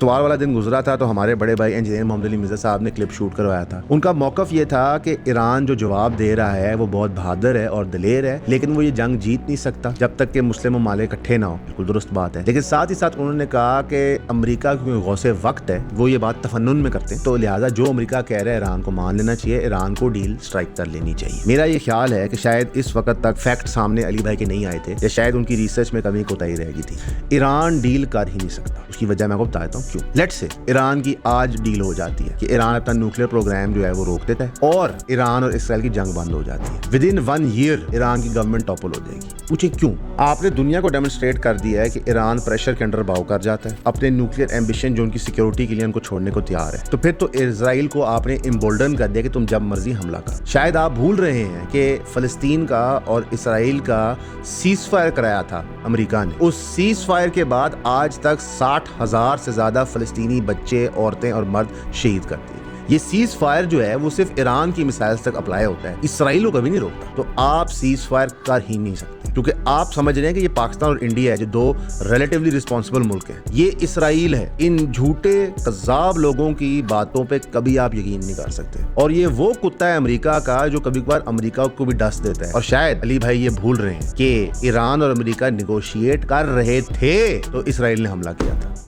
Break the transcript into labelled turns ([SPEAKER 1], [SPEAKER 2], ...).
[SPEAKER 1] اتوار والا دن گزرا تھا تو ہمارے بڑے بھائی انجینئر محمد علی مرزا صاحب نے کلپ شوٹ کروایا تھا. ان کا موقف یہ تھا کہ ایران جو جواب دے رہا ہے وہ بہت بہادر ہے اور دلیر ہے, لیکن وہ یہ جنگ جیت نہیں سکتا جب تک کہ مسلم ممالک اکٹھے نہ ہو. بالکل درست بات ہے, لیکن ساتھ ہی ساتھ انہوں نے کہا کہ امریکہ کیونکہ غوث وقت ہے وہ یہ بات تفنن میں کرتے ہیں, تو لہٰذا جو امریکہ کہہ رہا ہے ایران کو مان لینا چاہیے, ایران کو ڈیل اسٹرائک کر لینی چاہیے. میرا یہ خیال ہے کہ شاید اس وقت تک فیکٹ سامنے علی بھائی کے نہیں آئے تھے, یا شاید ان کی ریسرچ میں کمی کوتاہی رہ گئی تھی. ایران ڈیل کر ہی نہیں سکتا. اس کی وجہ میں آپ کو بتا دیتا ہوں کیوں. لیٹ سے ایران کی آج ڈیل ہو جاتی ہے کہ ایران اپنا نیوکلیر پروگرام جو ہے وہ روک دیتا ہے اور ایران اور اسرائیل کی جنگ بند ہو جاتی ہے. ود ان 1 year ایران کی گورنمنٹ ٹاپل ہو جائے گی. پوچھیں کیوں؟ آپ نے دنیا کو ڈیمونسٹریٹ کر دیا ہے کہ ایران پریشر کے انڈر باؤ کر جاتا ہے, اپنے نیوکلیر ایمبیشن جو ان کی سیکیورٹی کے لیے ان کو چھوڑنے کو تیار ہے. تو پھر تو اسرائیل کو آپ نے امبولڈن کر دیا کہ تم جب مرضی حملہ کر. شاید آپ بھول رہے ہیں کہ فلسطین کا اور اسرائیل کا سیز فائر کرایا تھا امریکہ نے. اس سیز فائر کے بعد آج تک 60,000 سے زیادہ فلسطینی بچے, عورتیں اور مرد شہید کر دیے. یہ سیز فائر جو ہے وہ صرف ایران کی میسائلز تک اپلائی ہوتا ہے, اسرائیل کو کبھی نہیں روکتا. تو آپ سیز فائر کر ہی نہیں سکتے کیونکہ آپ سمجھ رہے ہیں کہ یہ پاکستان اور انڈیا ہے جو دو ریلیٹیولی رسپانسبل ملک ہیں. یہ اسرائیل ہے. ان جھوٹے قذاب لوگوں کی باتوں پہ کبھی آپ یقین نہیں کر سکتے. اور یہ وہ کتا ہے امریکہ کا جو کبھی کبھار امریکہ کو بھی ڈس دیتا ہے. اور شاید علی بھائی یہ بھول رہے ہیں کہ ایران اور امریکہ نیگوشیٹ کر رہے تھے تو اسرائیل نے حملہ کیا تھا.